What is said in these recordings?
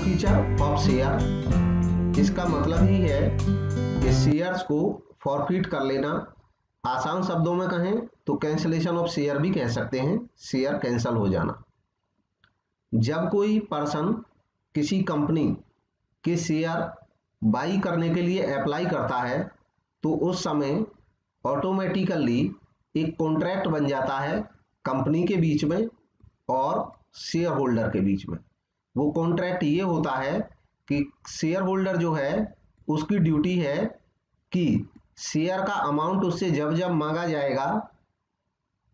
Forfeiture of share, इसका मतलब ही है कि शेयर्स को फॉरफिट कर लेना। आसान शब्दों में कहें तो कैंसिलेशन ऑफ शेयर भी कह सकते हैं, शेयर कैंसल हो जाना। जब कोई पर्सन किसी कंपनी के शेयर बाई करने के लिए अप्लाई करता है तो उस समय ऑटोमेटिकली एक कॉन्ट्रैक्ट बन जाता है कंपनी के बीच में और शेयर होल्डर के बीच में। वो कॉन्ट्रैक्ट ये होता है कि शेयर होल्डर जो है उसकी ड्यूटी है कि शेयर का अमाउंट उससे जब जब मांगा जाएगा,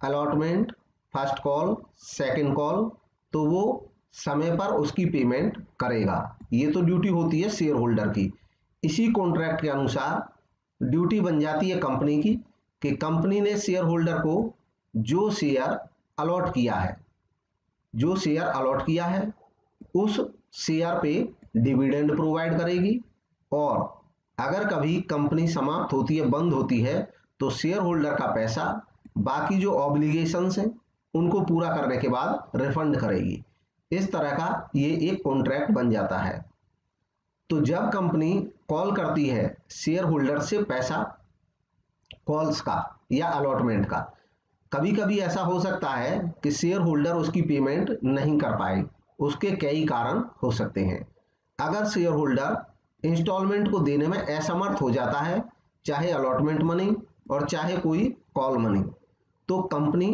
allotment, first call, second call, तो वो समय पर उसकी पेमेंट करेगा। ये तो ड्यूटी होती है शेयर होल्डर की। इसी कॉन्ट्रैक्ट के अनुसार ड्यूटी बन जाती है कंपनी की कि कंपनी ने शेयर होल्डर को जो शेयर अलॉट किया है उस शेयर पे डिविडेंड प्रोवाइड करेगी, और अगर कभी कंपनी समाप्त होती है, बंद होती है, तो शेयर होल्डर का पैसा बाकी जो ऑब्लिगेशंस हैं उनको पूरा करने के बाद रिफंड करेगी। इस तरह का ये एक कॉन्ट्रैक्ट बन जाता है। तो जब कंपनी कॉल करती है शेयर होल्डर से पैसा कॉल्स का या अलॉटमेंट का, कभी कभी ऐसा हो सकता है कि शेयर होल्डर उसकी पेमेंट नहीं कर पाए। उसके कई कारण हो सकते हैं। अगर शेयर होल्डर इंस्टॉलमेंट को देने में असमर्थ हो जाता है, चाहे अलॉटमेंट मनी और चाहे कोई कॉल मनी, तो कंपनी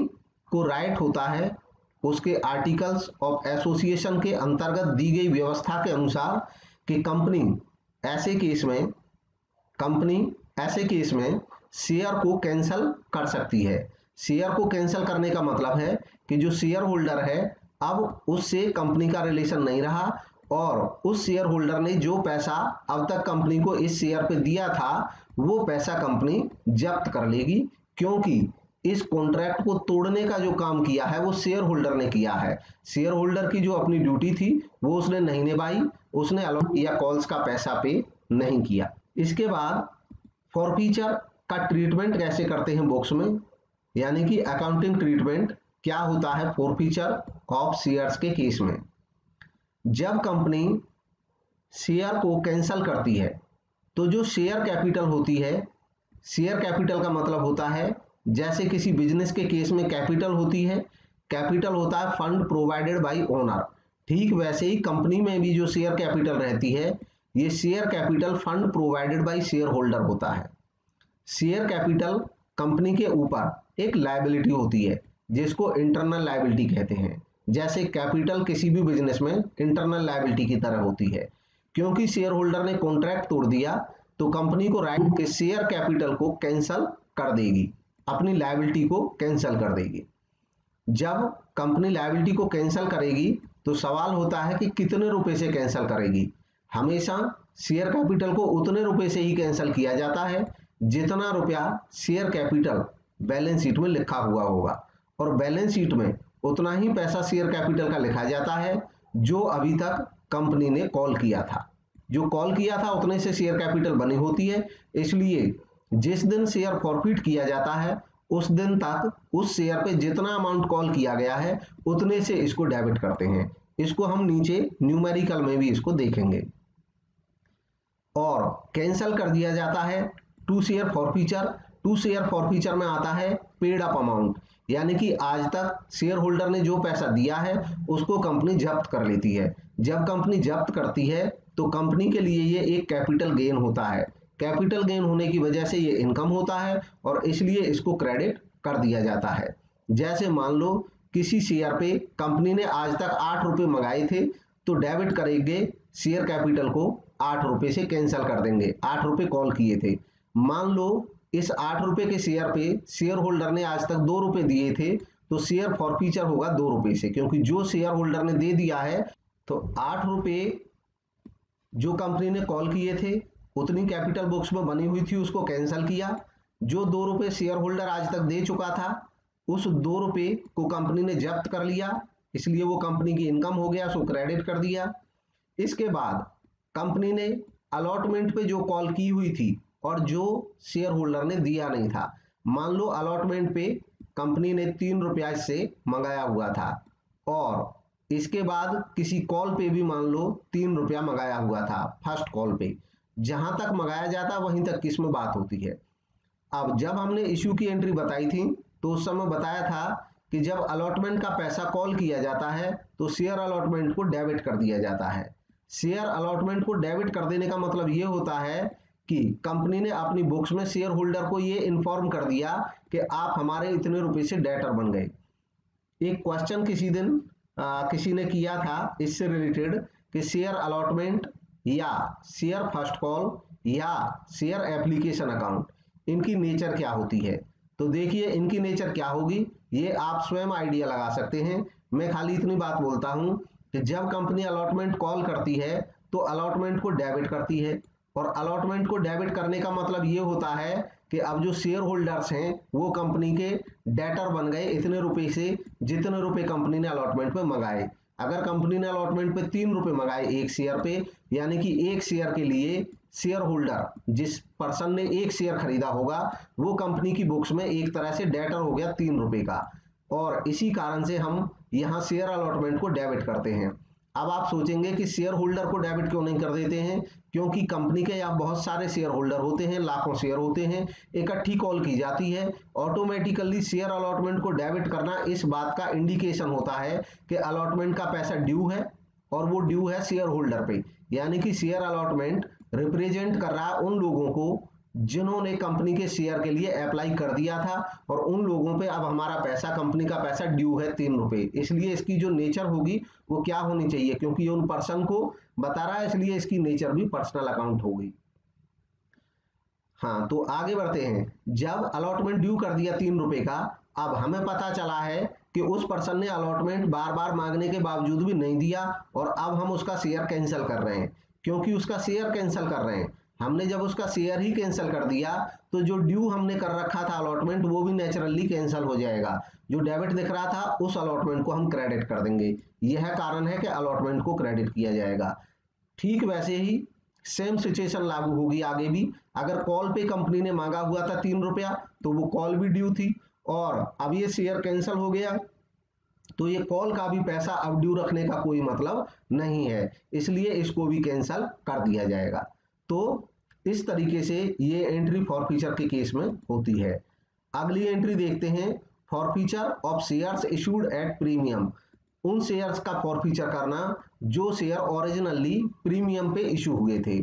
को राइट होता है उसके आर्टिकल्स ऑफ एसोसिएशन के अंतर्गत दी गई व्यवस्था के अनुसार कि कंपनी ऐसे केस में शेयर को कैंसल कर सकती है। शेयर को कैंसल करने का मतलब है कि जो शेयर होल्डर है अब उससे कंपनी का रिलेशन नहीं रहा, और उस शेयर होल्डर ने जो पैसा अब तक कंपनी को इस शेयर पे दिया था वो पैसा कंपनी जब्त कर लेगी, क्योंकि इस कॉन्ट्रैक्ट को तोड़ने का जो काम किया है वो शेयर होल्डर ने किया है। शेयर होल्डर की जो अपनी ड्यूटी थी वो उसने नहीं निभाई, उसने अलॉट या कॉल्स का पैसा पे नहीं किया। इसके बाद फॉरफीचर का ट्रीटमेंट कैसे करते हैं बुक्स में, यानी कि अकाउंटिंग ट्रीटमेंट क्या होता है फॉरफीचर ऑफ शेयर्स के केस में। जब कंपनी शेयर को कैंसल करती है तो जो शेयर कैपिटल होती है, शेयर कैपिटल का मतलब होता है जैसे किसी बिजनेस के केस में कैपिटल होती है, कैपिटल होता है फंड प्रोवाइडेड बाय ओनर, ठीक वैसे ही कंपनी में भी जो शेयर कैपिटल रहती है ये share capital fund provided by share holder होता है। शेयर कैपिटल कंपनी के ऊपर एक लायबिलिटी होती है जिसको इंटरनल लायबिलिटी कहते हैं। जैसे कैपिटल किसी भी बिजनेस में इंटरनल लायबिलिटी की तरह होती है। क्योंकि शेयर होल्डर ने कॉन्ट्रैक्ट तोड़ दिया तो कंपनी को राइट के शेयर कैपिटल को कैंसल कर देगी, अपनी लायबिलिटी को कैंसल कर देगी। जब कंपनी लायबिलिटी को कैंसल करेगी तो सवाल होता है कि कितने रुपए से कैंसल करेगी। हमेशा शेयर कैपिटल को उतने रुपए से ही कैंसल किया जाता है जितना रुपया शेयर कैपिटल बैलेंस शीट में लिखा हुआ होगा, और बैलेंस शीट में उतना ही पैसा शेयर कैपिटल का लिखा जाता है जो अभी तक कंपनी ने कॉल किया था। जो कॉल किया था उतने से शेयर कैपिटल बनी होती है, इसलिए जिस दिन शेयर फॉरफिट किया जाता है उस दिन तक उस शेयर पे जितना अमाउंट कॉल किया गया है उतने से इसको डेबिट करते हैं। इसको हम नीचे न्यूमेरिकल में भी इसको देखेंगे। और कैंसल कर दिया जाता है to share forfeiture. To share forfeiture में आता है पेड अप अमाउंट, यानी कि आज तक शेयर होल्डर ने जो पैसा दिया है उसको कंपनी जब्त कर लेती है। जब कंपनी जब्त करती है तो कंपनी के लिए ये एक कैपिटल गेन होता है। कैपिटल गेन होने की वजह से ये इनकम होता है और इसलिए इसको क्रेडिट कर दिया जाता है। जैसे मान लो किसी शेयर पे कंपनी ने आज तक 8 रुपए मंगाए थे तो डेबिट करेंगे शेयर कैपिटल को 8 रुपए से कैंसल कर देंगे। 8 रुपए कॉल किए थे, मान लो इस 8 रुपए के शेयर पे शेयर होल्डर ने आज तक 2 रुपए दिए थे तो शेयर फॉरफीचर होगा 2 रुपए से, क्योंकि जो शेयर होल्डर ने दे दिया है तो 8 रुपए जो कंपनी ने कॉल किए थे उतनी कैपिटल बुक्स में बनी हुई थी उसको कैंसिल किया। जो 2 रुपए शेयर होल्डर आज तक दे चुका था उस 2 रुपए को कंपनी ने जब्त कर लिया, इसलिए वो कंपनी की इनकम हो गया, सो क्रेडिट कर दिया। इसके बाद कंपनी ने अलॉटमेंट पे जो कॉल की हुई थी और जो शेयर होल्डर ने दिया नहीं था, मान लो अलॉटमेंट पे कंपनी ने 3 रुपया से मंगाया हुआ था और इसके बाद किसी कॉल पे भी मान लो 3 रुपया मंगाया हुआ था फर्स्ट कॉल पे, जहां तक मंगाया जाता वहीं तक किसमें बात होती है। अब जब हमने इश्यू की एंट्री बताई थी तो उस समय बताया था कि जब अलॉटमेंट का पैसा कॉल किया जाता है तो शेयर अलॉटमेंट को डेबिट कर दिया जाता है। शेयर अलॉटमेंट को डेबिट कर देने का मतलब ये होता है कि कंपनी ने अपनी बुक्स में शेयर होल्डर को ये इन्फॉर्म कर दिया कि आप हमारे इतने रुपए से डेटर बन गए। एक क्वेश्चन किसी दिन किसी ने किया था इससे रिलेटेड कि शेयर अलॉटमेंट या शेयर फर्स्ट कॉल या शेयर एप्लीकेशन अकाउंट, इनकी नेचर क्या होती है। तो देखिए इनकी नेचर क्या होगी ये आप स्वयं आइडिया लगा सकते हैं। मैं खाली इतनी बात बोलता हूं कि जब कंपनी अलॉटमेंट कॉल करती है तो अलॉटमेंट को डेबिट करती है, और अलॉटमेंट को डेबिट करने का मतलब ये होता है कि अब जो शेयर होल्डर्स हैं वो कंपनी के डेटर बन गए इतने रुपए से जितने रुपए कंपनी ने अलॉटमेंट में मंगाए। अगर कंपनी ने अलॉटमेंट पे 3 रुपए मंगाए एक शेयर पे, यानी कि एक शेयर के लिए शेयर होल्डर जिस पर्सन ने एक शेयर खरीदा होगा वो कंपनी की बुक्स में एक तरह से डेटर हो गया 3 रुपए का, और इसी कारण से हम यहाँ शेयर अलॉटमेंट को डेबिट करते हैं। अब आप सोचेंगे कि शेयर होल्डर को डेबिट क्यों नहीं कर देते हैं, क्योंकि कंपनी के यहाँ बहुत सारे शेयर होल्डर होते हैं, लाखों शेयर होते हैं, इकट्ठी कॉल की जाती है। ऑटोमेटिकली शेयर अलॉटमेंट को डेबिट करना इस बात का इंडिकेशन होता है कि अलॉटमेंट का पैसा ड्यू है, और वो ड्यू है शेयर होल्डर पे, यानी कि शेयर अलॉटमेंट रिप्रेजेंट कर रहा है उन लोगों को जिन्होंने कंपनी के शेयर के लिए अप्लाई कर दिया था, और उन लोगों पे अब हमारा पैसा, कंपनी का पैसा ड्यू है 3 रुपए। इसलिए इसकी जो नेचर होगी वो क्या होनी चाहिए, क्योंकि ये उन पर्सन को बता रहा है इसलिए इसकी नेचर भी पर्सनल अकाउंट होगी। हाँ, तो आगे बढ़ते हैं। जब अलॉटमेंट ड्यू कर दिया 3 रुपए का, अब हमें पता चला है कि उस पर्सन ने अलॉटमेंट बार बार मांगने के बावजूद भी नहीं दिया, और अब हम उसका शेयर कैंसिल कर रहे हैं। क्योंकि उसका शेयर कैंसिल कर रहे हैं, हमने जब उसका शेयर ही कैंसिल कर दिया तो जो ड्यू हमने कर रखा था अलॉटमेंट वो भी नेचुरली कैंसिल हो जाएगा। जो डेबिट दिख रहा था उस अलॉटमेंट को हम क्रेडिट कर देंगे। यह कारण है कि अलॉटमेंट को क्रेडिट किया जाएगा। ठीक वैसे ही सेम सिचुएशन लागू होगी आगे भी। अगर कॉल पे कंपनी ने मांगा हुआ था 3 रुपया तो वो कॉल भी ड्यू थी, और अब ये शेयर कैंसिल हो गया तो ये कॉल का भी पैसा अब ड्यू रखने का कोई मतलब नहीं है, इसलिए इसको भी कैंसिल कर दिया जाएगा। तो इस तरीके से ये एंट्री फॉरफीचर के केस में होती है। अगली एंट्री देखते हैं, forfeiture of shares issued at premium. उन शेयर्स का फॉरफीचर करना जो शेयर ओरिजिनली प्रीमियम पे इशू हुए थे।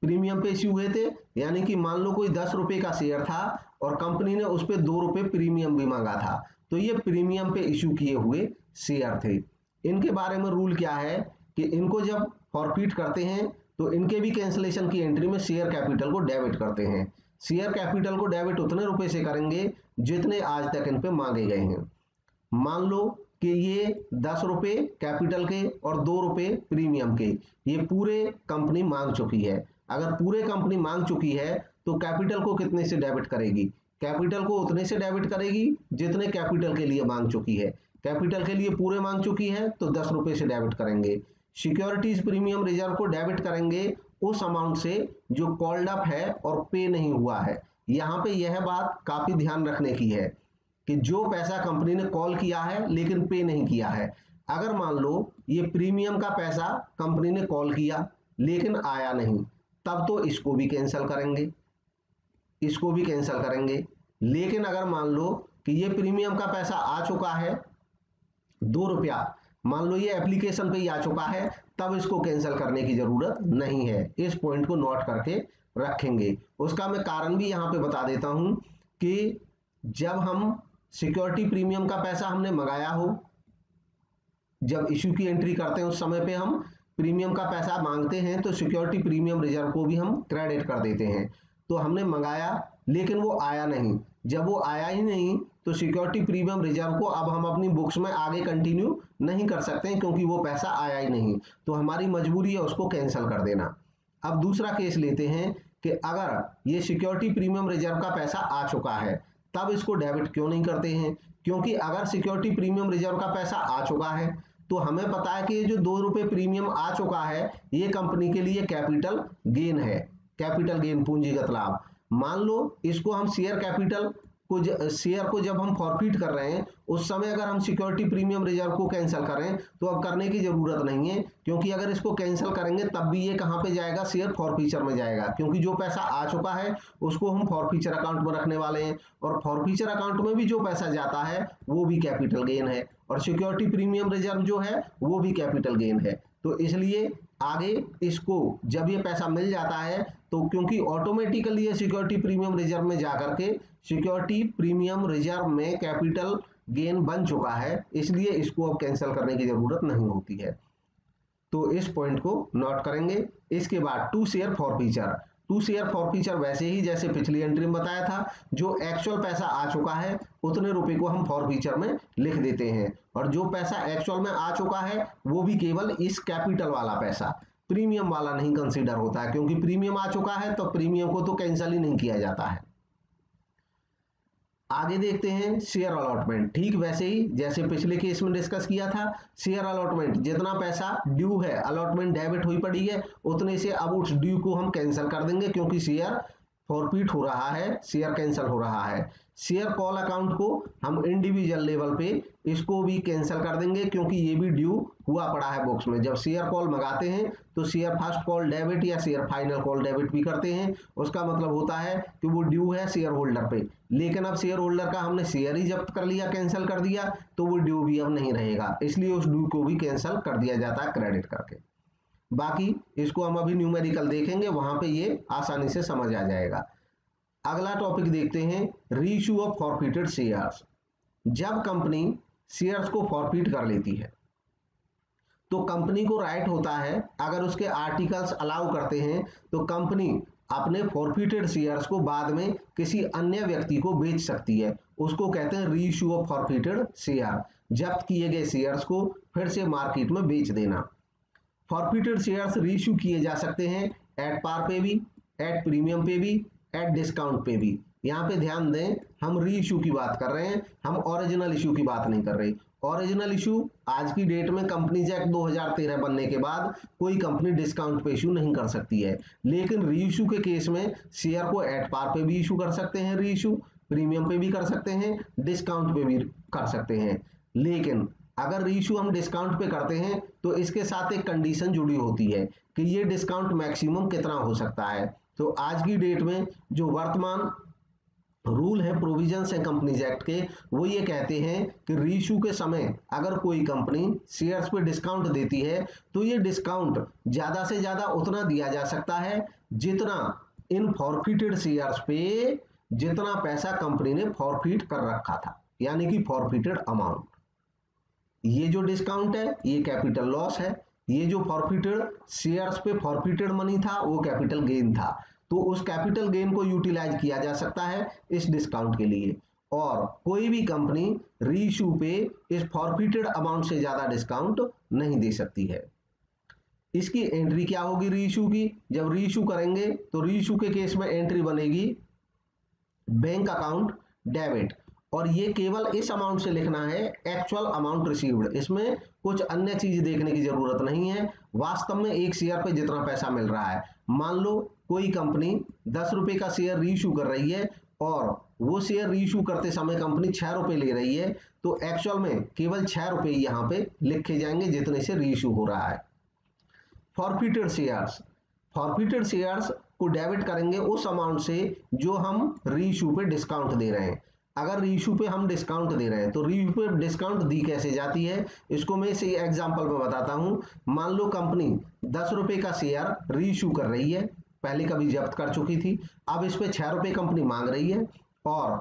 प्रीमियम पे इशू हुए थे यानी कि मान लो कोई 10 रुपए का शेयर था और कंपनी ने उस पर 2 रुपए प्रीमियम भी मांगा था, तो ये प्रीमियम पे इशू किए हुए शेयर थे। इनके बारे में रूल क्या है कि इनको जब फॉरफीट करते हैं तो इनके भी कैंसिलेशन की एंट्री में शेयर कैपिटल को डेबिट करते हैं। शेयर कैपिटल को डेबिट उतने रुपए से करेंगे जितने आज तक इन पे मांगे गए हैं। मान लो कि ये 10 रुपए कैपिटल के और 2 रुपए प्रीमियम के ये पूरे कंपनी मांग चुकी है। अगर पूरे कंपनी मांग चुकी है तो कैपिटल को कितने से डेबिट करेगी, कैपिटल को उतने से डेबिट करेगी जितने कैपिटल के लिए मांग चुकी है। कैपिटल के लिए पूरे मांग चुकी है तो 10 रुपए से डेबिट करेंगे। सिक्योरिटीज प्रीमियम रिजर्व को डेबिट करेंगे उस अमाउंट से जो कॉल्ड अप है और पे नहीं हुआ है। यहाँ पे यह बात काफी ध्यान रखने की है कि जो पैसा कंपनी ने कॉल किया है लेकिन पे नहीं किया है, अगर मान लो ये प्रीमियम का पैसा कंपनी ने कॉल किया लेकिन आया नहीं, तब तो इसको भी कैंसिल करेंगे, इसको भी कैंसिल करेंगे। लेकिन अगर मान लो कि ये प्रीमियम का पैसा आ चुका है 2 रुपया, मान लो ये एप्लीकेशन पे ही आ चुका है, तब इसको कैंसिल करने की जरूरत नहीं है। इस पॉइंट को नोट करके रखेंगे। उसका मैं कारण भी यहाँ पे बता देता हूं कि जब हम सिक्योरिटी प्रीमियम का पैसा हमने मंगाया हो, जब इश्यू की एंट्री करते हैं उस समय पे हम प्रीमियम का पैसा मांगते हैं तो सिक्योरिटी प्रीमियम रिजर्व को भी हम क्रेडिट कर देते हैं। तो हमने मंगाया लेकिन वो आया नहीं, जब वो आया ही नहीं तो सिक्योरिटी प्रीमियम रिजर्व को अब हम अपनी बुक्स में आगे कंटिन्यू नहीं कर सकते हैं क्योंकि वो पैसा आया ही नहीं, तो हमारी मजबूरी है उसको कैंसिल कर देना। अब दूसरा केस लेते हैं कि अगर ये सिक्योरिटी प्रीमियम रिजर्व का पैसा आ चुका है तब इसको डेबिट क्यों नहीं करते हैं, क्योंकि अगर सिक्योरिटी प्रीमियम रिजर्व का पैसा आ चुका है तो हमें पता है कि ये जो 2 रुपए प्रीमियम आ चुका है ये कंपनी के लिए कैपिटल गेन है, कैपिटल गेन पूंजीगत लाभ। मान लो इसको हम शेयर कैपिटल शेयर को जब हम फॉरफिट कर रहे हैं उस समय अगर हम सिक्योरिटी प्रीमियम रिजर्व को कैंसिल करें तो अब करने की जरूरत नहीं है, क्योंकि अगर इसको कैंसिल करेंगे तब भी ये कहां पे जाएगा, शेयर फॉरफीचर में जाएगा, क्योंकि जो पैसा आ चुका है उसको हम फॉरफीचर अकाउंट में रखने वाले हैं और फॉरफीचर अकाउंट में भी जो पैसा जाता है वो भी कैपिटल गेन है और सिक्योरिटी प्रीमियम रिजर्व जो है वो भी कैपिटल गेन है। तो इसलिए आगे इसको जब ये पैसा मिल जाता है तो क्योंकि ऑटोमेटिकली ये सिक्योरिटी प्रीमियम रिजर्व में जाकर के सिक्योरिटी प्रीमियम रिजर्व में कैपिटल गेन बन चुका है, इसलिए इसको अब कैंसिल करने की जरूरत नहीं होती है। तो इस पॉइंट को नोट करेंगे। इसके बाद टू शेयर फॉरफीचर वैसे ही जैसे पिछली एंट्री में बताया था, जो एक्चुअल पैसा आ चुका है उतने रुपए को हम फॉरफीचर में लिख देते हैं और जो पैसा एक्चुअल में आ चुका है वो भी केवल इस कैपिटल वाला पैसा, प्रीमियम वाला नहीं कंसीडर होता है, क्योंकि प्रीमियम आ चुका है तो प्रीमियम को तो कैंसिल ही नहीं किया जाता है। आगे देखते हैं शेयर अलॉटमेंट। ठीक वैसे ही जैसे पिछले केस में डिस्कस किया था, शेयर अलॉटमेंट जितना पैसा ड्यू है, अलॉटमेंट डेबिट हुई पड़ी है, उतने से अब उस ड्यू को हम कैंसिल कर देंगे, क्योंकि शेयर फॉरफिट हो रहा है, शेयर कैंसिल हो रहा है। शेयर कॉल अकाउंट को हम इंडिविजुअल लेवल पे इसको भी कैंसिल कर देंगे, क्योंकि ये भी ड्यू हुआ पड़ा है बुक्स में। जब शेयर कॉल मंगाते हैं तो शेयर फर्स्ट कॉल डेबिट या शेयर फाइनल कॉल डेबिट भी करते हैं, उसका मतलब होता है कि वो ड्यू है शेयर होल्डर पे, लेकिन अब शेयर होल्डर का हमने शेयर ही जब्त कर लिया, कैंसिल कर दिया, तो वो ड्यू भी अब नहीं रहेगा, इसलिए उस ड्यू को भी कैंसिल कर दिया जाता है क्रेडिट करके। बाकी इसको हम अभी न्यूमेरिकल देखेंगे, वहां पे ये आसानी से समझ आ जाएगा। अगला टॉपिक देखते हैं, रीइश्यू ऑफ फॉरफिटेड शेयर्स। जब कंपनी शेयर्स को फॉरफिट कर लेती है तो कंपनी को राइट होता है, अगर उसके आर्टिकल्स अलाउ करते हैं तो कंपनी अपने फॉरफिटेड शेयर्स को बाद में किसी अन्य व्यक्ति को बेच सकती है, उसको कहते हैं रीइश्यू ऑफ फॉरफिटेड शेयर। जब्त किए गए शेयर्स को फिर से मार्केट में बेच देना। फॉरफिटेड शेयर्स रीइश्यू किए जा सकते हैं एट पार पे भी, एट प्रीमियम पे भी, एट डिस्काउंट पे भी। यहाँ पे ध्यान दें, हम री इशू की बात कर रहे हैं, हम ओरिजिनल इशू की बात नहीं कर रहे। ओरिजिनल इशू आज की डेट में कंपनीज एक्ट 2013 बनने के बाद कोई कंपनी डिस्काउंट पे इशू नहीं कर सकती है, लेकिन री इशू के केस में शेयर को एट पार पे भी इशू कर सकते हैं, री इशू प्रीमियम पे भी कर सकते हैं, डिस्काउंट पे भी कर सकते हैं। लेकिन अगर री इशू हम डिस्काउंट पे करते हैं तो इसके साथ एक कंडीशन जुड़ी होती है कि ये डिस्काउंट मैक्सिमम कितना हो सकता है। तो आज की डेट में जो वर्तमान रूल है, प्रोविजंस है कंपनीज एक्ट के, वो ये कहते हैं कि रीइश्यू के समय अगर कोई कंपनी शेयर्स पे डिस्काउंट देती है तो ये डिस्काउंट ज्यादा से ज्यादा उतना दिया जा सकता है जितना इन फॉरफिटेड शेयर्स पे जितना पैसा कंपनी ने फॉरफिट कर रखा था, यानी कि फॉरफिटेड अमाउंट। ये जो डिस्काउंट है ये कैपिटल लॉस है, ये जो फॉरफिटेड शेयर्स पे फॉरफिटेड मनी था वो कैपिटल गेन था। तो उस कैपिटल गेन को यूटिलाइज किया जा सकता है इस डिस्काउंट के लिए, और कोई भी कंपनी रीइश्यू पे इस फॉरफिटेड अमाउंट से ज्यादा डिस्काउंट नहीं दे सकती है। इसकी एंट्री क्या होगी रीइश्यू की? जब रीइश्यू करेंगे तो रीइश्यू के केस में एंट्री बनेगी बैंक अकाउंट डेबिट, और ये केवल इस अमाउंट से लिखना है, एक्चुअल अमाउंट रिसीव्ड। इसमें कुछ अन्य चीज देखने की जरूरत नहीं है, वास्तव में एक शेयर पे जितना पैसा मिल रहा है। मान लो कोई कंपनी 10 रुपए का शेयर रीइश्यू कर रही है और वो शेयर रीइश्यू करते समय कंपनी 6 रुपए ले रही है, तो एक्चुअल में केवल 6 रुपए यहाँ पे लिखे जाएंगे जितने से रीइश्यू हो रहा है। फॉरफिटेड शेयर्स को डेबिट करेंगे उस अमाउंट से जो हम रीइश्यू पे डिस्काउंट दे रहे हैं। अगर रीइश्यू पे हम डिस्काउंट दे रहे हैं तो रीइश्यू पे डिस्काउंट दी कैसे जाती है, इसको मैं इसी एग्जांपल में बताता हूं। मान लो कंपनी 10 रुपए का शेयर रीइश्यू कर रही है, पहले कभी जब्त कर चुकी थी, अब इस पे 6 रुपए कंपनी मांग रही है, और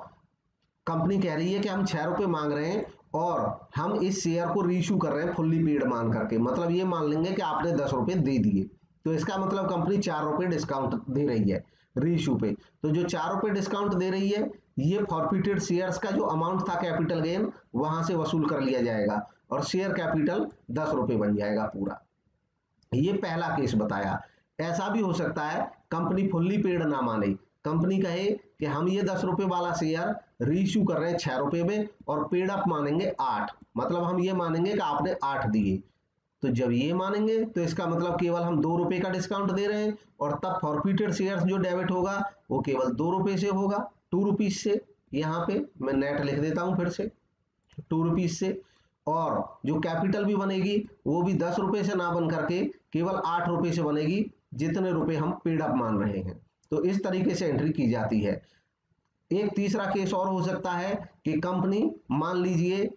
कंपनी कह रही है कि हम 6 रुपए मांग रहे हैं और हम इस शेयर को रीइश्यू कर रहे हैं फुल्ली पेड मान करके। मतलब ये मान लेंगे कि आपने 10 रुपए दे दिए, तो इसका मतलब कंपनी 4 रुपए डिस्काउंट दे रही है रीइश्यू पे। तो जो 4 रुपए डिस्काउंट दे रही है, ये फॉरफिटेड शेयर्स का जो अमाउंट था कैपिटल गेन वहां से वसूल कर लिया जाएगा और शेयर कैपिटल 10 रुपए बन जाएगा पूरा। ये पहला केस बताया। ऐसा भी हो सकता है कंपनी फुल्ली पेड ना माने, कंपनी कहे कि हम ये 10 रुपए वाला शेयर रीइश्यू कर रहे हैं 6 रुपए में और पेड अप मानेंगे 8, मतलब हम ये मानेंगे कि आपने 8 दिए। तो जब ये मानेंगे तो इसका मतलब केवल हम 2 रुपए का डिस्काउंट दे रहे हैं, और तब फॉरफिटेड शेयर्स जो डेबिट होगा वो केवल 2 रुपए से होगा, 2 रुपीज से, यहाँ पे मैं नेट लिख देता हूं फिर से 2 रुपीज से, और जो कैपिटल भी बनेगी वो भी 10 रुपए से ना बन करके केवल 8 रुपए से बनेगी, जितने रुपए हम पेड अप मान रहे हैं। तो इस तरीके से एंट्री की जाती है। एक तीसरा केस और हो सकता है कि कंपनी मान लीजिए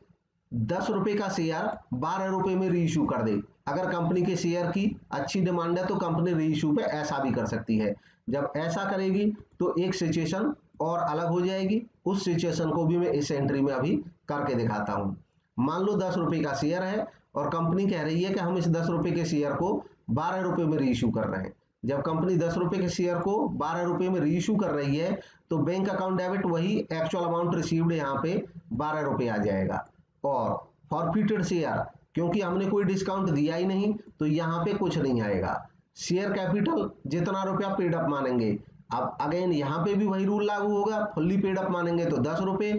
10 रुपए का शेयर 12 रुपए में रीइश्यू कर दे। अगर कंपनी के शेयर की अच्छी डिमांड है तो कंपनी रीइश्यू पे ऐसा भी कर सकती है। जब ऐसा करेगी तो एक सिचुएशन और अलग हो जाएगी। उस सिचुएशन को भी मैं इस एंट्री में अभी करके दिखाता हूं। मान लो 10 रुपए का शेयर है और कंपनी कह रही है कि हम इस 10 रुपए के शेयर को 12 रुपए में रीइश्यू कर रहे हैं। जब कंपनी 10 रुपए के शेयर को 12 रुपए में रीइश्यू कर रही है तो बैंक अकाउंट डेबिट वही एक्चुअल अमाउंट रिसीव्ड यहाँ पे 12 रुपए आ जाएगा, और फॉरफिटेड शेयर क्योंकि हमने कोई डिस्काउंट दिया ही नहीं तो यहाँ पे कुछ नहीं आएगा। शेयर कैपिटल जितना रुपया पेड अप मानेंगे, अब अगेन यहाँ पे भी वही रूल लागू होगा। फुल्ली पेड अप मानेंगे तो 10 रुपए,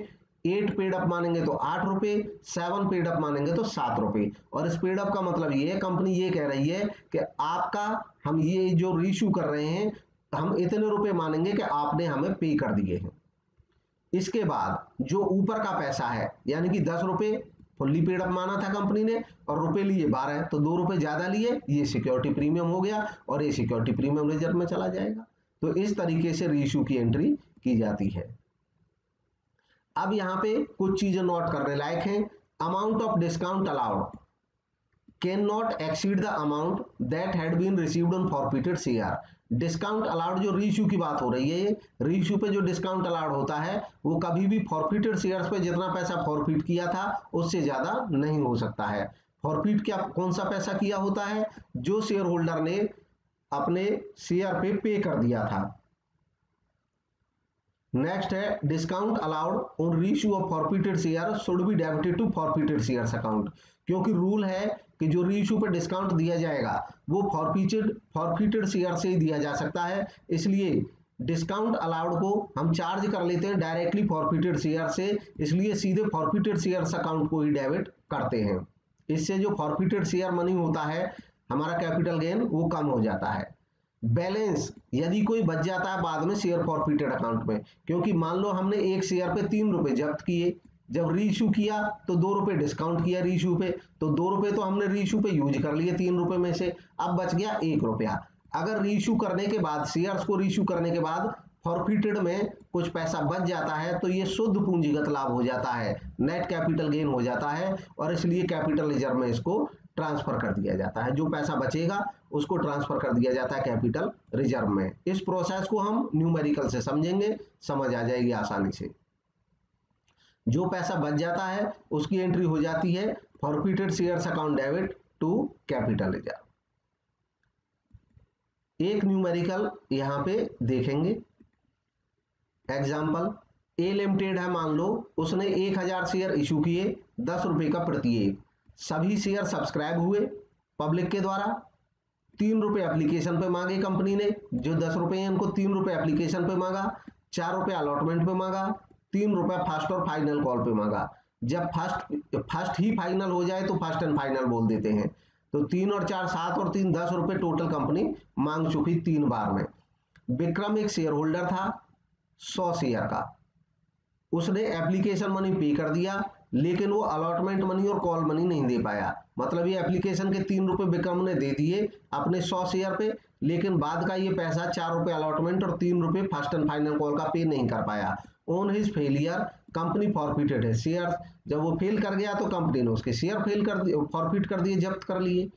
8 पेड अप मानेंगे तो 8 रुपए, 7 पेड अप मानेंगे तो 7 रुपए। और इस पेड अप का मतलब ये है, कंपनी ये कह रही है कि आपका हम ये जो रीइश्यू कर रहे हैं हम इतने रुपए मानेंगे कि आपने हमें पे कर दिए हैं। इसके बाद जो ऊपर का पैसा है यानी कि 10 रुपए फुल्ली पेड अप माना था कंपनी ने और रुपए लिए 12 तो 2 रुपए ज्यादा लिए, ये सिक्योरिटी प्रीमियम हो गया और ये सिक्योरिटी प्रीमियम रिजर्व में चला जाएगा। तो इस तरीके से रीइश्यू की एंट्री की जाती है। अब यहाँ पे कुछ चीजें नोट करने लायक हैं। Amount of discount allowed can not exceed the amount that had been received on forfeited share. Discount allowed जो रीइश्यू की बात हो रही है, रीइश्यू पे जो डिस्काउंट अलाउड होता है वो कभी भी फॉरफिटेड शेयर्स पे जितना पैसा फॉरफिट किया था उससे ज्यादा नहीं हो सकता है। फॉरफिट क्या कौन सा पैसा किया होता है? जो शेयर होल्डर ने अपने शेयर पे कर दिया था। नेक्स्ट है discount allowed on reissue of forfeited share should be debited to forfeited shares account. क्योंकि रूल है कि जो रीइश्यू पे डिस्काउंट दिया जाएगा वो फॉरफिटेड शेयर से ही दिया जा सकता है, इसलिए डिस्काउंट अलाउड को हम चार्ज कर लेते हैं डायरेक्टली फॉरफिटेड शेयर से, इसलिए सीधे फॉरफिटेड शेयर्स अकाउंट को ही डेबिट करते हैं। इससे जो फॉरफिटेड शेयर मनी होता है हमारा कैपिटल गेन वो कम हो जाता है। बैलेंस यदि कोई बच जाता है बाद में शेयर फॉरफिटेड अकाउंट में, क्योंकि मान लो हमने एक शेयर पे 3 रुपए जब्त किए, जब रीइश्यू किया तो 2 रुपए डिस्काउंट किया रीइश्यू पे, तो 2 रुपए तो हमने रीइश्यू पे यूज कर लिए 3 रुपए में से, अब बच गया 1 रुपया। अगर रीइश्यू करने के बाद शेयर्स को रीइश्यू करने के बाद फॉरफिटेड में कुछ पैसा बच जाता है तो ये शुद्ध पूंजीगत लाभ हो जाता है, नेट कैपिटल गेन हो जाता है, और इसलिए कैपिटल रिजर्व में इसको ट्रांसफर कर दिया जाता है। जो पैसा बचेगा उसको ट्रांसफर कर दिया जाता है कैपिटल रिजर्व में। इस प्रोसेस को हम न्यूमेरिकल से समझेंगे, समझ आ जाएगी आसानी से। जो पैसा बच जाता है उसकी एंट्री हो जाती है forfeited shares account debit to capital reserve. एक न्यूमेरिकल यहां पे देखेंगे। एग्जांपल, ए लिमिटेड है, मान लो उसने 1000 शेयर इशू किए 10 रुपए का प्रति एक। सभी शेयर सब्सक्राइब हुए पब्लिक के द्वारा। 3 रुपए एप्लीकेशन पे मांगे कंपनी ने, जो 10 रुपए हैं उनको 3 रुपए एप्लीकेशन पे मांगा, 4 रुपए अलॉटमेंट पे मांगा, 3 रुपए फर्स्ट और फाइनल कॉल पे मांगा। जब फर्स्ट ही फाइनल हो जाए तो फर्स्ट एंड फाइनल बोल देते हैं। तो 3 और 4 7 और 3 10 रुपए टोटल कंपनी मांग चुकी 3 बार में। विक्रम एक शेयर होल्डर था 100 शेयर का, उसने एप्लीकेशन मनी पे कर दिया लेकिन वो अलॉटमेंट मनी और कॉल मनी नहीं दे पाया। मतलब ये एप्लीकेशन के 3 रुपए विक्रम ने दे दिए अपने 100 शेयर पे, लेकिन बाद का ये पैसा 4 रुपए अलॉटमेंट और 3 रुपए फर्स्ट एंड फाइनल कॉल का पे नहीं कर पाया। On his failure company forfeited है शेयर। जब वो फेल कर गया तो कंपनी ने उसके शेयर फॉरफिट कर दिए, जब्त कर लिए।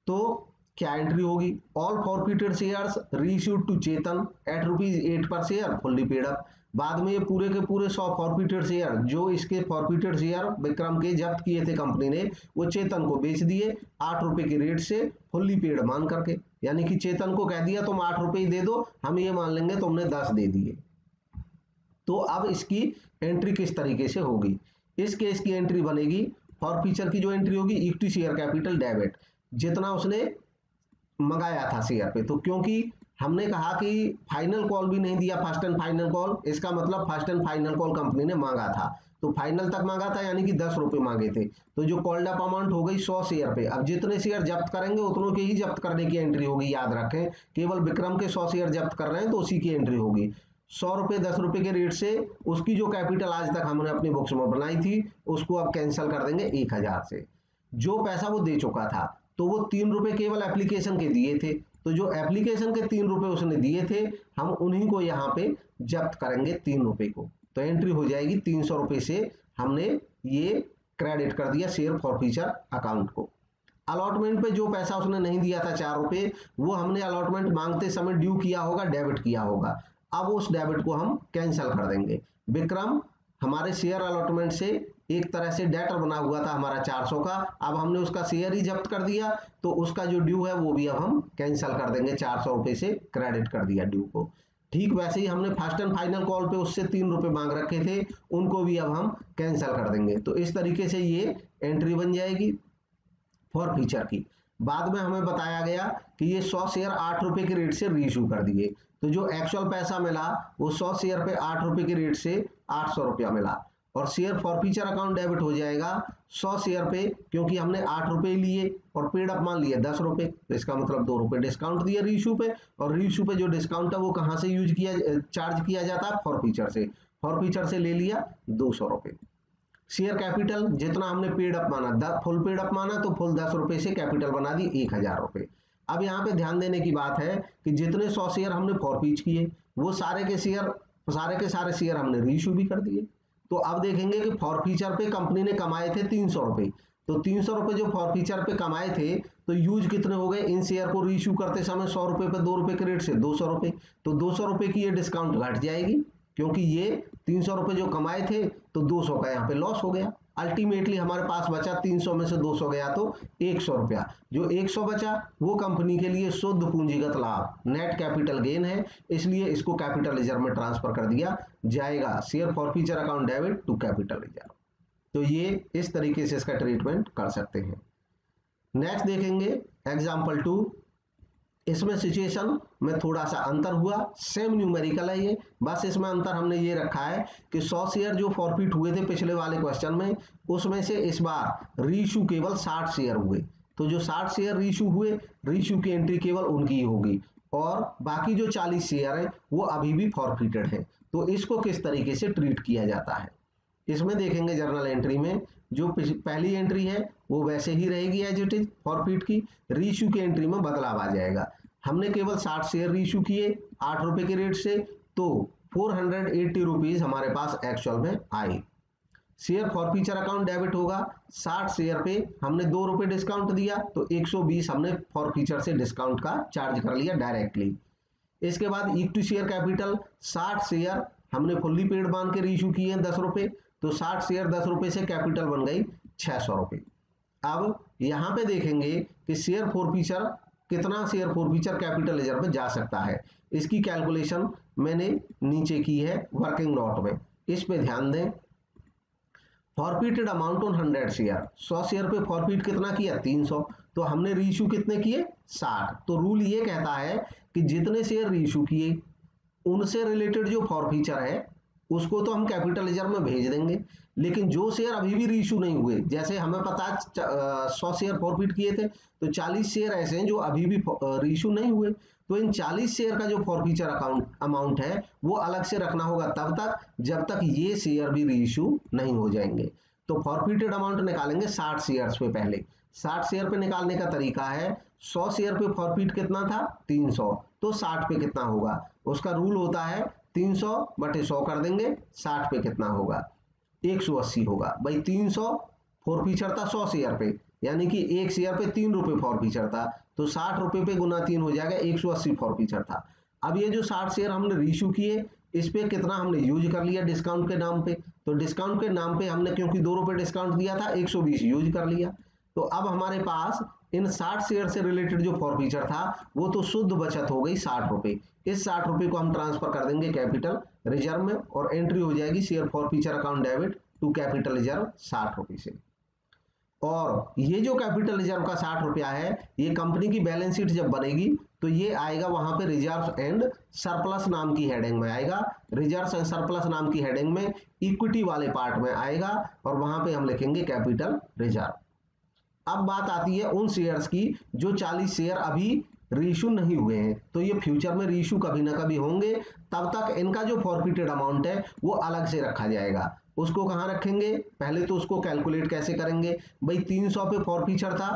तो क्या एंट्री होगी? All forfeited shares reissued to Chetan at ₹8 per share fully paid up. बाद में ये पूरे के पूरे 100 फॉरफिटेड शेयर, जो इसके फॉरफिटेड शेयर विक्रम के जब्त किए थे कंपनी ने, वो चेतन को बेच दिए 8 रुपए के रेट से फुल्ली पेड मान करके। यानी कि चेतन को कह दिया तुम 8 रुपए ही दे दो, हम ये मान लेंगे तुमने 10 दे दिए। तो अब इसकी एंट्री किस तरीके से होगी? इस केस की एंट्री बनेगी, फॉरफीचर की जो एंट्री होगी इक्विटी शेयर कैपिटल डेबिट, जितना उसने मंगाया था शेयर पे। तो क्योंकि हमने कहा कि फाइनल कॉल भी नहीं दिया, फर्स्ट एंड फाइनल कॉल, इसका मतलब first and final call company ने मांगा था, तो फाइनल तक मांगा था यानी कि 10 रुपए मांगे थे। तो जो कॉल्ड अप अमाउंट हो गई 100 शेयर पे। अब जितने शेयर जब्त करेंगे उतनों के ही जब्त करने की एंट्री होगी, याद रखें। केवल विक्रम के 100 शेयर जब्त कर रहे हैं तो उसी की एंट्री होगी। 100 रुपये 10 रुपये के रेट से उसकी जो कैपिटल आज तक हमने अपनी बुक्स में बनाई थी उसको अब कैंसिल कर देंगे 1000 से। जो पैसा वो दे चुका था, तो वो 3 रुपये केवल एप्लीकेशन के दिए थे, तो जो एप्लीकेशन के 3 रुपये उसने दिए थे हम उन्हीं को यहाँ पे जब्त करेंगे 3 रुपये को। तो एंट्री हो जाएगी 300 रुपये से हमने ये क्रेडिट कर दिया शेयर फॉरफीचर अकाउंट को। अलॉटमेंट पे जो पैसा उसने नहीं दिया था 4 रुपये, वो हमने अलॉटमेंट मांगते समय ड्यू किया होगा, डेबिट किया होगा। अब उस डेबिट को हम कैंसिल कर देंगे। विक्रम हमारे शेयर अलॉटमेंट से एक तरह से डेटर बना हुआ था हमारा 400 का, अब हमने उसका शेयर ही जब्त कर दिया, तो उसका जो ड्यू है वो भी अब हम कैंसिल कर देंगे, 400 रुपये से क्रेडिट कर दिया ड्यू को। ठीक वैसे ही हमने फर्स्ट एंड फाइनल कॉल पे उससे 3 रुपये मांग रखे थे, उनको भी अब हम कैंसिल कर देंगे। तो इस तरीके से ये एंट्री बन जाएगी फॉरफीचर की। बाद में हमें बताया गया कि ये 100 शेयर 8 रुपये के रेट से रीइश्यू कर दिए, तो जो एक्चुअल पैसा मिला वो 100 शेयर पे 8 रुपये के रेट से 800 रुपया मिला, और शेयर फॉरफीचर अकाउंट डेबिट हो जाएगा 100 शेयर पे, क्योंकि हमने 8 रुपये लिए और पेड अप मान लिए 10 रुपये, तो इसका मतलब 2 रुपये डिस्काउंट दिया रीइश्यू पे, और रीइश्यू पे जो डिस्काउंट है वो कहाँ से चार्ज किया जाता है, फॉरफीचर से। फॉरफीचर से ले लिया 200 रुपये। शेयर कैपिटल जितना हमने पेड अप माना, फुल पेड अप माना तो फुल 10 रुपये से कैपिटल बना दी 1000 रुपये। अब यहाँ पे ध्यान देने की बात है कि जितने 100 शेयर हमने फॉरफीच किए वो सारे के सारे शेयर हमने रीइश्यू भी कर दिए। तो अब देखेंगे कि फॉरफीचर पे कंपनी ने कमाए थे 300 रुपये, तो 300 रुपये जो फॉरफीचर पे कमाए थे तो यूज कितने हो गए, इन शेयर को रीइश्यू करते समय 100 रुपये पे 2 रुपये के रेट से 200 रुपये, तो 200 रुपये की ये डिस्काउंट घट जाएगी, क्योंकि ये 300 रुपये जो कमाए थे तो 200 का यहाँ पे लॉस हो गया। अल्टीमेटली हमारे पास बचा 300 में से 200 गया तो 100 रुपया, जो 100 बचा वो कंपनी के लिए शुद्ध पूंजीगत लाभ, नेट कैपिटल गेन है, इसलिए इसको कैपिटल रिजर्व में ट्रांसफर कर दिया जाएगा, share forfeiture account debit to capital reserve. तो ये इस तरीके से इसका ट्रीटमेंट कर सकते हैं। नेक्स्ट देखेंगे एग्जाम्पल 2। इसमें सिचुएशन में थोड़ा सा अंतर हुआ, सेम न्यूमेरिकल है ये, बस इसमें अंतर हमने ये रखा है कि 100 शेयर जो फॉरफिट हुए थे पिछले वाले क्वेश्चन में, उसमें से इस बार रीइश्यू केवल 60 शेयर हुए, तो जो 60 शेयर रीइश्यू हुए, रीइश्यू की एंट्री केवल उनकी ही होगी, और बाकी जो 40 शेयर है वो अभी भी फॉरफिटेड है। तो इसको किस तरीके से ट्रीट किया जाता है, इसमें देखेंगे जर्नल एंट्री में जो पहली एंट्री है वो वैसे ही रहेगी एज इट इज फॉरफिट की, रीइश्यू की एंट्री में बदलाव आ जाएगा। हमने केवल 60 शेयर रीइश्यू किए 8 रुपए के रेट से, तो 480 रुपीज हमारे पास एक्चुअल में आई। शेयर फॉरफीचर अकाउंट डेबिट होगा, 60 शेयर पे हमने 2 रुपए डिस्काउंट दिया, तो 120 हमने फॉरफीचर से डिस्काउंट का चार्ज कर लिया डायरेक्टली। इसके बाद इक्विटी शेयर कैपिटल 60 शेयर हमने फुल्ली पेड मान के रीइश्यू किए हैं 10 रुपए, तो 60 शेयर 10 रुपए से कैपिटल बन गई 600 रुपए। अब यहाँ पे देखेंगे कि शेयर फॉरफीचर कितना शेयर फॉरफीचर कैपिटल रिजर्व में जा सकता है, इसकी कैलकुलेशन मैंने नीचे की है वर्किंग नोट में, इस पे ध्यान दें। Forfeited amount on 100 share, 100 share पे फॉरफिट कितना किया 300, तो हमने रीइश्यू कितने किए 60, तो रूल ये कहता है कि जितने शेयर रीइश्यू किए उनसे रिलेटेड जो फॉरफीचर है उसको तो हम कैपिटल रिजर्व में भेज देंगे, लेकिन जो शेयर अभी भी रीइश्यू नहीं हुए, जैसे हमें पता है 100 शेयर फॉरफिट किए थे, तो 40 शेयर ऐसे हैं जो अभी भी रीइश्यू नहीं हुए, तो इन 40 शेयर का जो फॉरफीचर अमाउंट है वो अलग से रखना होगा तब तक जब तक ये शेयर भी रीइश्यू नहीं हो जाएंगे। तो फॉरफिटेड अमाउंट निकालेंगे 60 शेयर्स पे, पहले 60 शेयर पे निकालने का तरीका है 100 शेयर पे फॉरफिट कितना था 300, तो 60 पे कितना होगा, उसका रूल होता है 300 बटे 100 कर देंगे, 60 पे कितना होगा 180 होगा। भाई 300 फॉरफीचर था 100 शेयर पे, यानी कि एक शेयर पे 3 रुपए फॉरफीचर था, तो 60 रुपए पे गुना 3 हो जाएगा, 180 फॉरफीचर था। अब ये जो 60 शेयर हमने रीइश्यू किए इस पे कितना हमने यूज कर लिया डिस्काउंट के नाम पे, तो डिस्काउंट के नाम पे हमने क्योंकि 2 रुपए डिस्काउंट दिया था 120 यूज कर लिया। तो अब हमारे पास इन 60 शेयर से रिलेटेड जो फॉरफीचर था वो तो शुद्ध बचत हो गई 60 रुपए, इस 60 रुपए को हम ट्रांसफर कर देंगे कैपिटल रिजर्व में और एंट्री हो जाएगी share forfeiture account debit to capital reserve 60 रुपए से। और ये जो कैपिटल रिजर्व का 60 रुपया है ये कंपनी की बैलेंस शीट जब बनेगी तो ये आएगा वहां पे रिजर्व एंड सरप्लस नाम की हेडिंग में आएगा, रिजर्व एंड सरप्लस नाम की हेडिंग में इक्विटी वाले पार्ट में आएगा और वहां पे हम लिखेंगे कैपिटल रिजर्व। अब बात आती है उन शेयर्स की जो 40 शेयर अभी रीइश्यू नहीं हुए हैं, तो ये फ्यूचर में रीइश्यू कभी ना कभी होंगे, तब तक इनका जो फॉरफिटेड अमाउंट है वो अलग से रखा जाएगा। उसको कहाँ रखेंगे, पहले तो उसको कैलकुलेट कैसे करेंगे, भाई 300 पे फॉरफीचर था,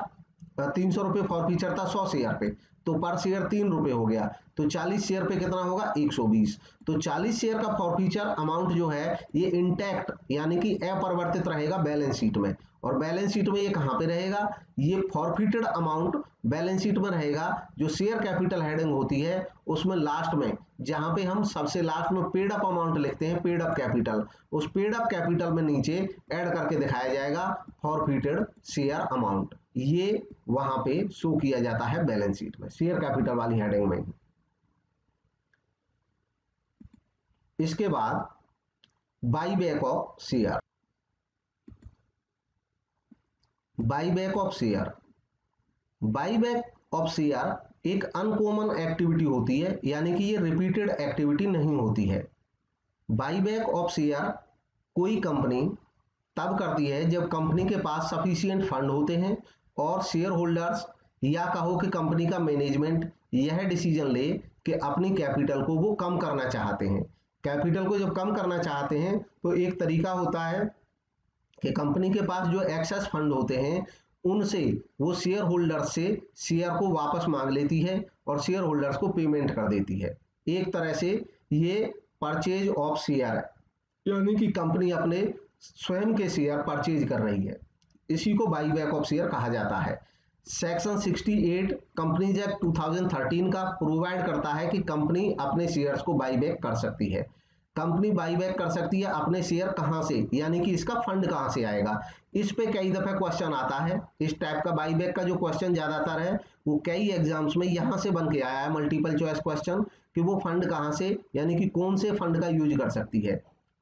300 रुपये फॉरफीचर था 100 शेयर पे, तो पर शेयर 3 रुपये हो गया, तो 40 शेयर पे कितना होगा 120। तो 40 शेयर का फॉरफीचर अमाउंट जो है ये इंटैक्ट यानी कि अपरिवर्तित रहेगा बैलेंस शीट में। और बैलेंस शीट में ये कहाँ पे रहेगा, ये फॉरफिटेड अमाउंट बैलेंस शीट में रहेगा, जो शेयर कैपिटल हेडिंग होती है उसमें लास्ट में, जहां पे हम सबसे लास्ट में पेड अप अमाउंट लिखते हैं, पेड अप कैपिटल, उस पेड अप कैपिटल में नीचे ऐड करके दिखाया जाएगा फॉरफिटेड शेयर अमाउंट। ये वहां पे शो किया जाता है बैलेंस शीट में, शेयर कैपिटल वाली हेडिंग में। इसके बाद buyback of share. Buyback of share, buyback of share एक अनकॉमन एक्टिविटी होती है, यानी कि ये रिपीटेड एक्टिविटी नहीं होती है। बाईबैक ऑफ शेयर कोई कंपनी तब करती है जब कंपनी के पास सफिशिएंट फंड होते हैं और शेयर होल्डर्स या कहो कि कंपनी का मैनेजमेंट यह डिसीजन ले कि अपनी कैपिटल को वो कम करना चाहते हैं। कैपिटल को जब कम करना चाहते हैं तो एक तरीका होता है कि कंपनी के पास जो एक्सेस फंड होते हैं उनसे वो शेयर होल्डर्स से शेयर को वापस मांग लेती है और शेयर होल्डर्स को पेमेंट कर देती है। एक तरह से ये परचेज ऑफ शेयर है, यानी कि कंपनी अपने स्वयं के शेयर परचेज कर रही है, इसी को बाईबैक ऑफ शेयर कहा जाता है। सेक्शन 68 कंपनीज एक्ट 2013 का प्रोवाइड करता है कि कंपनी अपने शेयर्स को बाईबैक कर सकती है। कंपनी बाईबैक कर सकती है अपने शेयर कहां से, यानी कि इसका फंड कहां से आएगा। इस पे कई दफे क्वेश्चन आता है, इस टाइप का बाईबैक का जो क्वेश्चन ज्यादातर है वो कई एग्जाम्स में यहां से बन के आया है, मल्टीपल चॉइस क्वेश्चन, कि वो फंड कहां से, यानी कि कौन से फंड का यूज कर सकती है।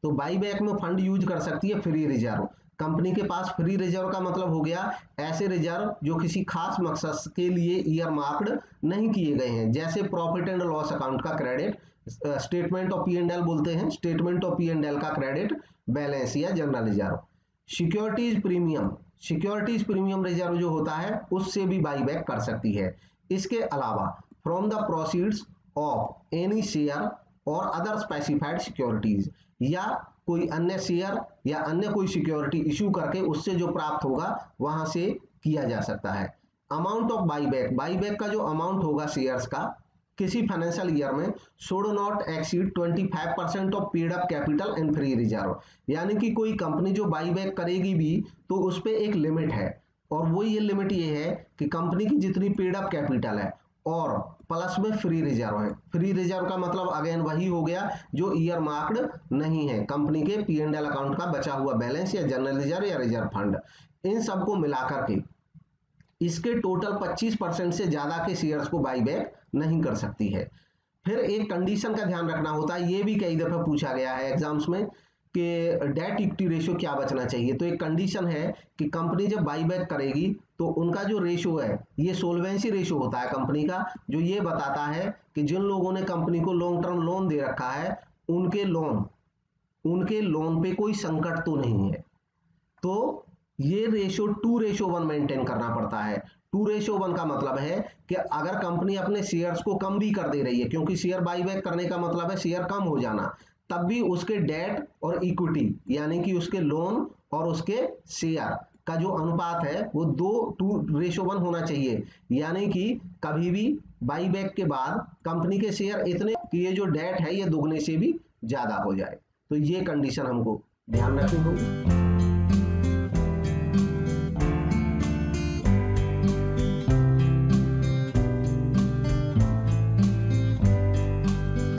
तो बाईबैक में फंड यूज कर सकती है फ्री रिजर्व। कंपनी के पास फ्री रिजर्व का मतलब हो गया ऐसे रिजर्व जो किसी खास मकसद के लिए ईयर मार्क्ड नहीं किए गए हैं, जैसे प्रॉफिट एंड लॉस अकाउंट का क्रेडिट, स्टेटमेंट ऑफ P&L बोलते हैं, स्टेटमेंट ऑफ P&L का क्रेडिट, बैलेंस या general reserve. Securities premium, securities premium reserve जो होता है उससे भी बाईबैक कर सकती है। इसके अलावा from the proceeds of any share और अदर स्पेसिफाइड सिक्योरिटीज, या कोई अन्य शेयर या अन्य कोई सिक्योरिटी इश्यू करके उससे जो प्राप्त होगा वहां से किया जा सकता है। अमाउंट ऑफ बाईबैक, बाईबैक का जो अमाउंट होगा शेयर्स का किसी फाइनेंशियल ईयर में should not exceed 25% of paid up capital and free reserve, यानी कि कोई कंपनी जो बाईबैक करेगी भी तो उस पे एक लिमिट है, और वो ये लिमिट ये है कि कंपनी की जितनी पेड अप कैपिटल है और प्लस में फ्री रिजर्व है। फ्री रिजर्व का मतलब अगेन वही हो गया जो ईयर मार्क्ड नहीं है, कंपनी के P&L अकाउंट का बचा हुआ बैलेंस या जनरल रिजर्व या रिजर्व फंड, इन सबको मिलाकर के इसके टोटल 25% से ज्यादा के शेयर्स को बाईबैक नहीं कर सकती है। फिर एक कंडीशन का ध्यान रखना होता है, ये भी कई दफे पूछा गया है एग्जाम्स में कि डेट इक्विटी रेशियो क्या बचना चाहिए। तो एक कंडीशन है कि कंपनी जब बाईबैक करेगी तो उनका जो रेशियो है ये सोल्वेंसी रेशियो होता है कंपनी का, जो ये बताता है कि जिन लोगों ने कंपनी को लॉन्ग टर्म लोन दे रखा है उनके लोन पे कोई संकट तो नहीं है। तो ये रेशियो 2:1 मेंटेन करना पड़ता है। 2:1 का मतलब है कि अगर कंपनी अपने शेयर्स को कम भी कर दे रही है, क्योंकि शेयर बाईबैक करने का मतलब है शेयर कम हो जाना, तब भी उसके डेट और इक्विटी यानी कि उसके लोन और उसके शेयर का जो अनुपात है वो 2:1 होना चाहिए, यानी कि कभी भी बाईबैक के बाद कंपनी के शेयर इतने कि ये जो डेट है ये दुगने से भी ज्यादा हो जाए। तो ये कंडीशन हमको ध्यान रखनी होगी।